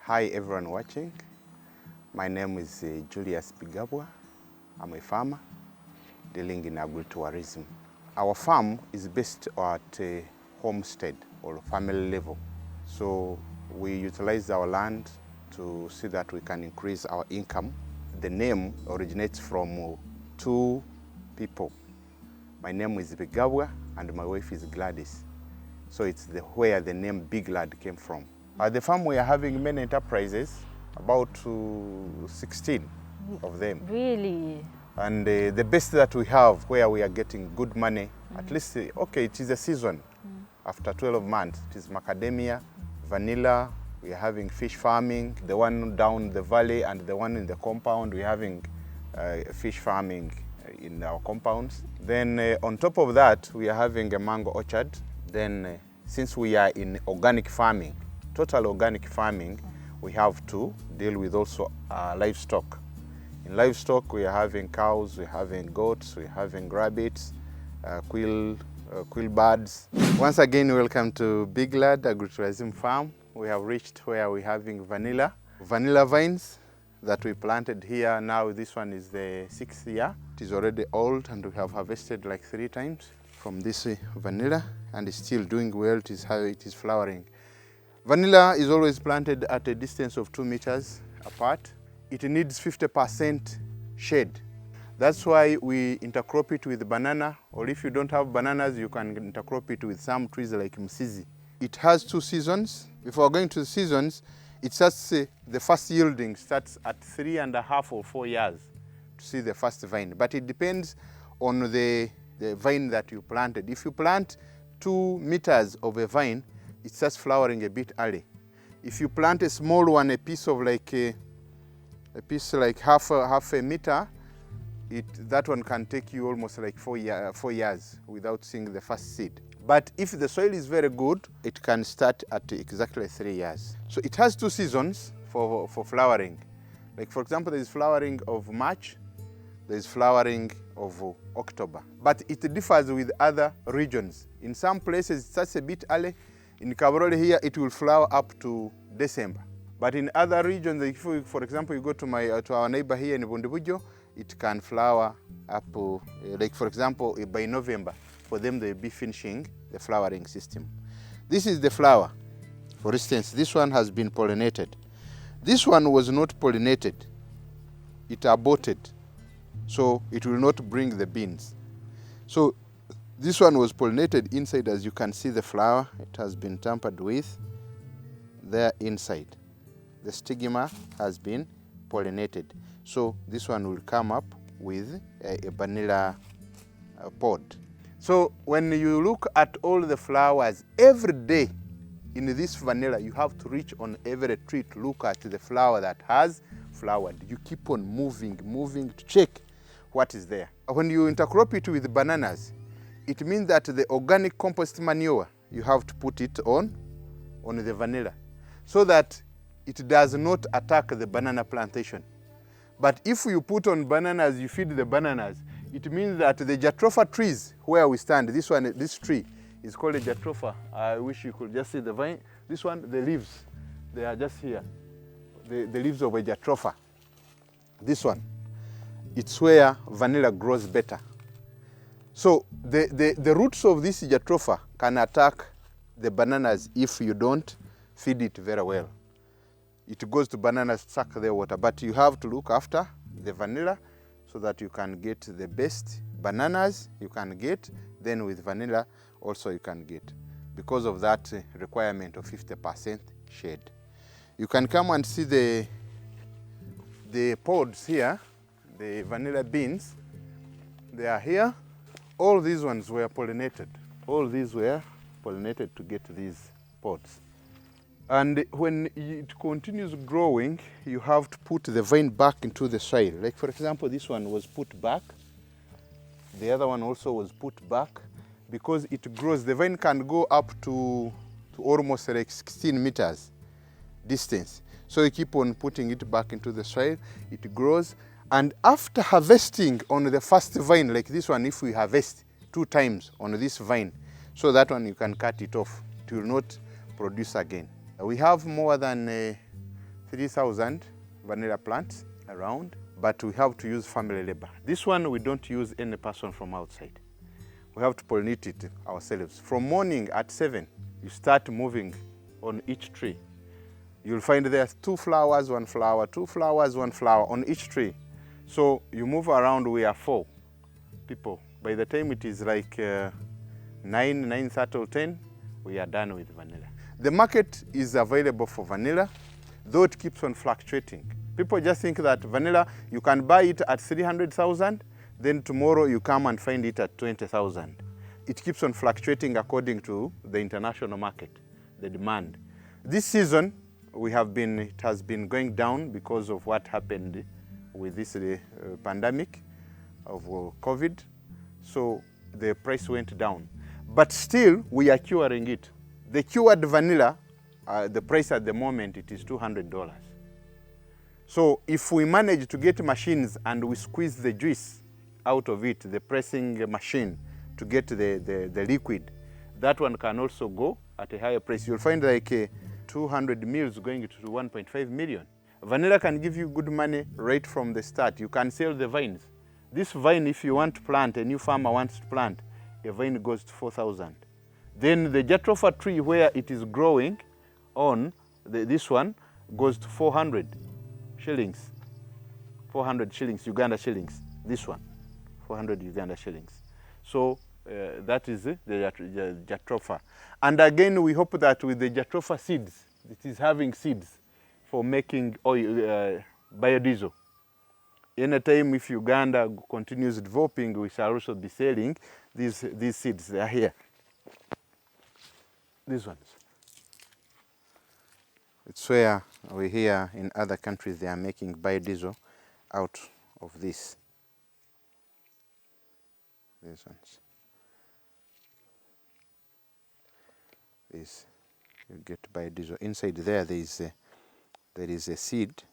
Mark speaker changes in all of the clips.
Speaker 1: Hi everyone watching. My name is Julius Biglad. I'm a farmer dealing in agri-tourism. Our farm is based at a homestead or family level. So we utilize our land to see that we can increase our income. The name originates from two people. My name is Biglad and my wife is Gladys. So it's where the name Biglad came from. At the farm we are having many enterprises, about 16 of them.
Speaker 2: Really?
Speaker 1: And the best that we have, where we are getting good money, at least, okay, it is a season. After 12 months, it is macadamia, vanilla, we are having fish farming, the one down the valley and the one in the compound, we're having fish farming in our compounds. Then on top of that, we are having a mango orchard. Then since we are in organic farming, total organic farming, we have to deal with also livestock. In livestock, we are having cows, we're having goats, we're having rabbits, quail birds. Once again, welcome to Biglad Agri-Tourism Farm. We have reached where we're having vanilla vines that we planted here. Now this one is the 6th year. It is already old and we have harvested like 3 times from this vanilla, and it's still doing well. It is how it is flowering. Vanilla is always planted at a distance of 2 meters apart. It needs 50% shade. That's why we intercrop it with banana, or if you don't have bananas, you can intercrop it with some trees like msizi. It has 2 seasons. Before going to the seasons, it starts, the first yielding starts at 3.5 or 4 years to see the first vine. But it depends on the vine that you planted. If you plant 2 meters of a vine, it starts flowering a bit early. If you plant a small one, a piece of like half a meter, that one can take you almost like 4 years without seeing the first seed. But if the soil is very good, it can start at exactly 3 years. So it has 2 seasons for flowering. Like for example, there is flowering of March, there is flowering of October. But it differs with other regions. In some places it starts a bit early. In Kaborole here, it will flower up to December. But in other regions, if for example, you go to our neighbor here in Bundibujo, it can flower up, like for example, by November. For them, they'll be finishing the flowering system. This is the flower. For instance, this one has been pollinated. This one was not pollinated. It aborted, so it will not bring the beans. So this one was pollinated inside. As you can see, the flower, it has been tampered with there inside. The stigma has been pollinated. So this one will come up with a vanilla pod. So when you look at all the flowers, every day in this vanilla, you have to reach on every tree to look at the flower that has flowered. You keep on moving to check what is there. When you intercrop it with bananas, it means that the organic compost manure, you have to put it on the vanilla so that it does not attack the banana plantation. But if you put on bananas, you feed the bananas, it means that the jatropha trees where we stand, this tree is called a jatropha. I wish you could just see the vine. This one, the leaves, they are just here. The leaves of a jatropha. This one, it's where vanilla grows better. So the roots of this jatropha can attack the bananas if you don't feed it very well. It goes to bananas, suck their water, but you have to look after the vanilla so that you can get the best bananas you can get. Then with vanilla also you can get, because of that requirement of 50% shade. You can come and see the pods here, the vanilla beans. They are here. All these ones were pollinated. All these were pollinated to get these pods. And when it continues growing, you have to put the vine back into the soil. Like for example, this one was put back. The other one also was put back because it grows. The vine can go up to almost like 16 meters distance. So you keep on putting it back into the soil, it grows. And after harvesting on the first vine, like this one, if we harvest 2 times on this vine, so that one you can cut it off. It will not produce again. We have more than 3,000 vanilla plants around, but we have to use family labor. This one we don't use any person from outside. We have to pollinate it ourselves. From morning at 7, you start moving on each tree. You'll find there's 2 flowers, 1 flower, 2 flowers, 1 flower on each tree. So you move around, we are 4 people. By the time it is like 9:30 or 10, we are done with vanilla. The market is available for vanilla, though it keeps on fluctuating. People just think that vanilla, you can buy it at 300,000, then tomorrow you come and find it at 20,000. It keeps on fluctuating according to the international market, the demand. This season, it has been going down because of what happened with this pandemic of COVID. So the price went down. But still, we are curing it. The cured vanilla, the price at the moment, it is $200. So if we manage to get machines and we squeeze the juice out of it, the pressing machine, to get the liquid, that one can also go at a higher price. You'll find like 200 mils going to 1.5 million. Vanilla can give you good money right from the start. You can sell the vines. This vine, if you want to plant, a new farmer wants to plant, a vine goes to 4,000. Then the jatropha tree where it is growing on, this one, goes to 400 shillings. 400 shillings, Uganda shillings, this one, 400 Uganda shillings. So that is the jatropha. And again, we hope that with the jatropha seeds, it is having seeds for making oil, biodiesel. Anytime if Uganda continues developing, we shall also be selling these seeds. They are here. These ones. It's where we hear in other countries they are making biodiesel out of this. These ones. This, you get biodiesel. Inside there is a seed.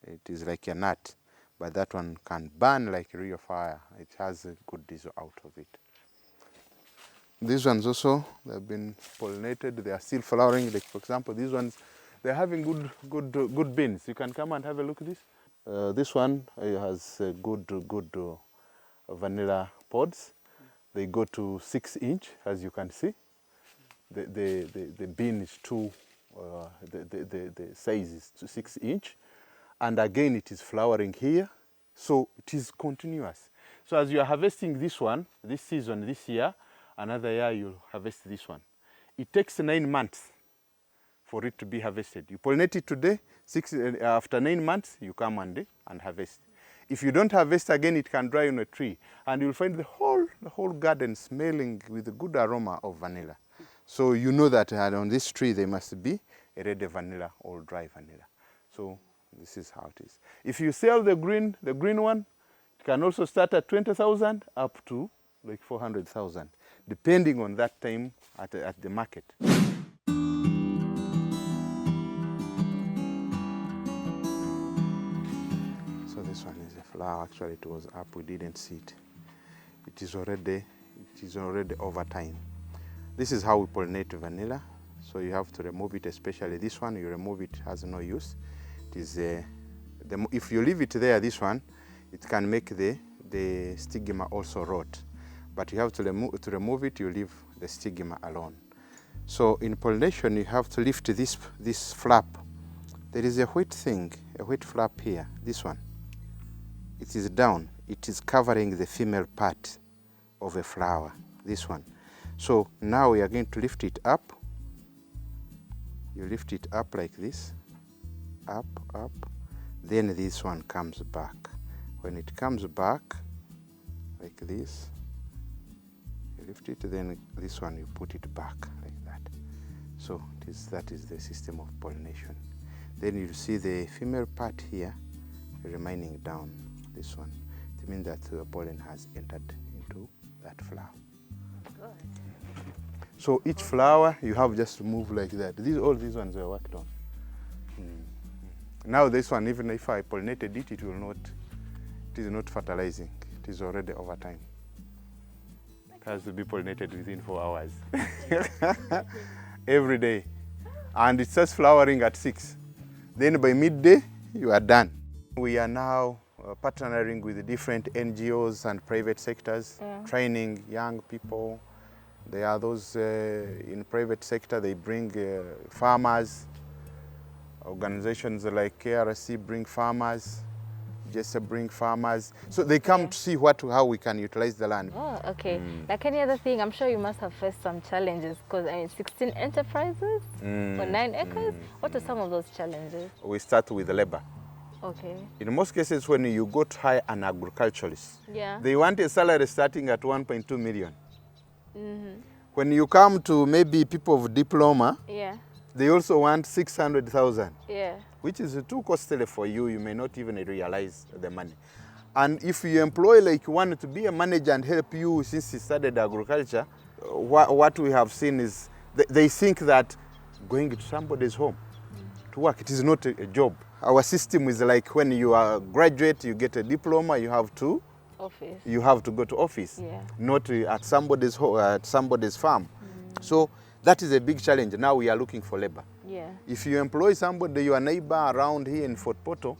Speaker 1: It is like a nut, but that one can burn like real fire. It has a good diesel out of it. These ones also, they've been pollinated. They are still flowering. Like for example, these ones, they're having good beans. You can come and have a look at this. This one has good vanilla pods. They go to 6 inch, as you can see. The bean is the size is to 6 inch. And again, it is flowering here. So it is continuous. So as you are harvesting this one, this season, this year, another year you'll harvest this one. It takes 9 months for it to be harvested. You pollinate it today, after 9 months, you come and harvest. If you don't harvest again, it can dry on a tree. And you'll find the whole garden smelling with a good aroma of vanilla. So you know that on this tree there must be a red vanilla or dry vanilla. So this is how it is. If you sell the green one, it can also start at 20,000 up to like 400,000, depending on that time at the market. So this one is a flower. Actually, it was up. We didn't see it. It is already over time. This is how we pollinate vanilla. So you have to remove it, especially this one. You remove it, has no use. It is if you leave it there, this one, it can make the stigma also rot. But you have to remove it. You leave the stigma alone. So in pollination, you have to lift this flap. There is a white thing, a white flap here. This one. It is down. It is covering the female part of a flower. This one. So now we are going to lift it up. You lift it up like this. Up, up. Then this one comes back. When it comes back, like this, you lift it, then this one you put it back like that. So that is the system of pollination. Then you see the female part here remaining down, this one. It means that the pollen has entered into that flower. Good. So each flower you have just to move like that. All these ones were worked on. Now this one, even if I pollinated it, it is not fertilizing. It is already over time. It has to be pollinated within 4 hours. Every day. And it starts flowering at 6. Then by midday, you are done. We are now partnering with different NGOs and private sectors, training young people. There are those in private sector, they bring farmers. Organizations like KRC bring farmers, just bring farmers. So they come to see how we can utilize the land.
Speaker 2: Oh, okay. Like any other thing, I'm sure you must have faced some challenges because I mean, 16 enterprises for 9 acres. What are some of those challenges?
Speaker 1: We start with labor.
Speaker 2: Okay.
Speaker 1: In most cases, when you go to hire an agriculturalist, they want a salary starting at 1.2 million. When you come to maybe people of diploma, they also want 600,000, which is too costly for you. You may not even realize the money. And if you employ like one to be a manager and help you since you studied agriculture, what we have seen is they think that going to somebody's home to work, it is not a job. Our system is like when you are a graduate, you get a diploma, you have to go to office, not at somebody's home, at somebody's farm. So that is a big challenge. Now we are looking for labor. If you employ somebody, your neighbor around here in Fortportal,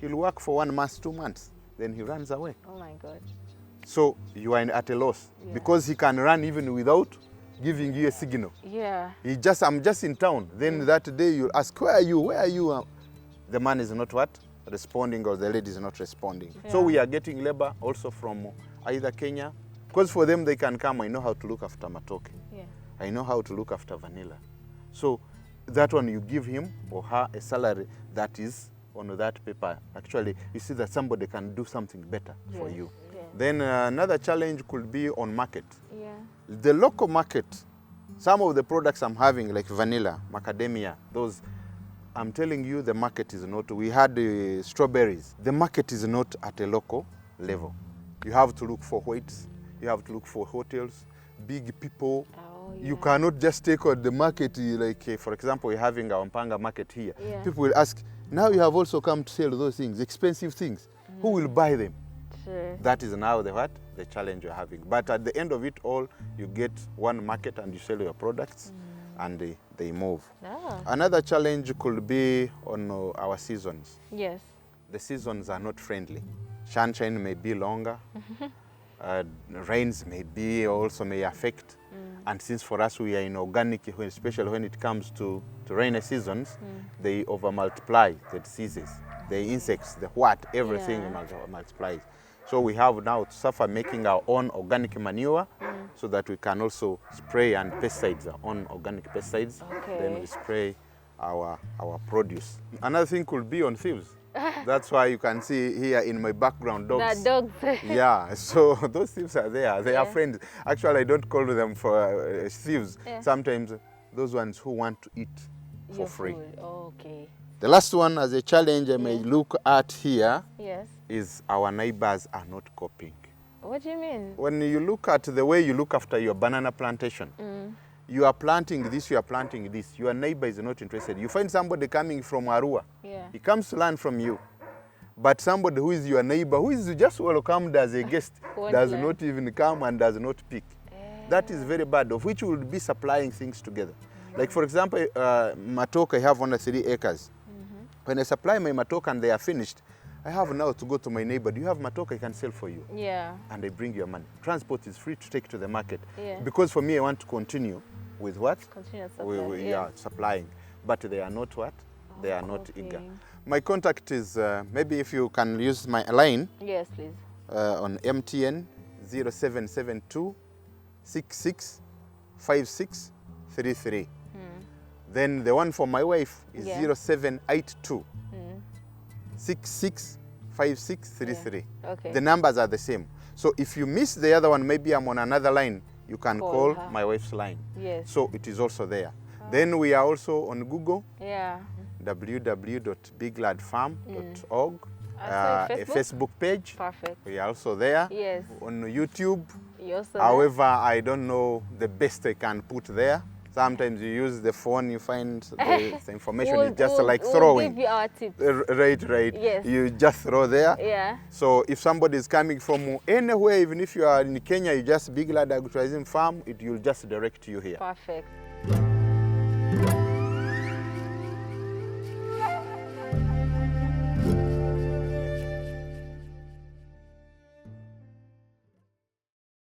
Speaker 1: he'll work for 1 month, 2 months, then he runs away.
Speaker 2: Oh my God.
Speaker 1: So you are at a loss because he can run even without giving you a signal. I'm just in town. Then that day you'll ask, where are you? Where are you? The man is not responding, or the lady is not responding. So we are getting labor also from either Kenya, because for them they can come. I know how to look after matoke. I know how to look after vanilla. So that one, you give him or her a salary that is on that paper. Actually, you see that somebody can do something better for you. Then another challenge could be on market. The local market, some of the products I'm having like vanilla, macadamia, those, I'm telling you, the market is not. We had strawberries. The market is not at a local level. You have to look for whites. You have to look for hotels, big people. You cannot just take on the market, like for example, we're having our Mpanga market here. People will ask, now you have also come to sell those things, expensive things. Who will buy them? That is now the challenge you're having. But at the end of it all, you get one market and you sell your products and they move. Another challenge could be on our seasons. The seasons are not friendly. Sunshine may be longer. Rains may affect. And since for us we are in organic, especially when it comes to rainy seasons, they over-multiply the diseases, the insects, everything multiplies. So we have now to suffer making our own organic manure so that we can also spray and pesticides, our own organic pesticides. Then we spray our produce. Another thing could be on thieves. That's why you can see here in my background dogs. Yeah, so those thieves are there. They are friends. Actually, I don't call them for thieves. Sometimes those ones who want to eat for free. The last one as a challenge I may look at here is our neighbors are not coping.
Speaker 2: What do you mean?
Speaker 1: When you look at the way you look after your banana plantation, you are planting this, you are planting this. Your neighbor is not interested. You find somebody coming from Arua. He comes to learn from you. But somebody who is your neighbor, who is just welcomed as a guest, does not even come and does not pick. That is very bad, of which we will be supplying things together. Like for example, matoke, I have under 3 acres. When I supply my matoke and they are finished, I have now to go to my neighbor. Do you have matoke I can sell for you? And I bring your money. Transport is free to take to the market. Because for me, I want to continue with what? Supplying. But they are not what? They are not eager. My contact is, maybe if you can use my line.
Speaker 2: Yes, please.
Speaker 1: On MTN 0772 66 5633. Then the one for my wife is 0782 66 5633. The numbers are the same. So if you miss the other one, maybe I'm on another line, you can call my wife's line. So it is also there. Then we are also on Google. www.bigladfarm.org. A Facebook page. We are also there. On YouTube. However, I don't know the best I can put there. Sometimes you use the phone, you find the information is just like throwing.
Speaker 2: We'll give you our tips.
Speaker 1: Right. You just throw there. So if somebody is coming from anywhere, even if you are in Kenya, you just Biglad Agri-Tourism Farm, it will just direct you here.
Speaker 2: Perfect.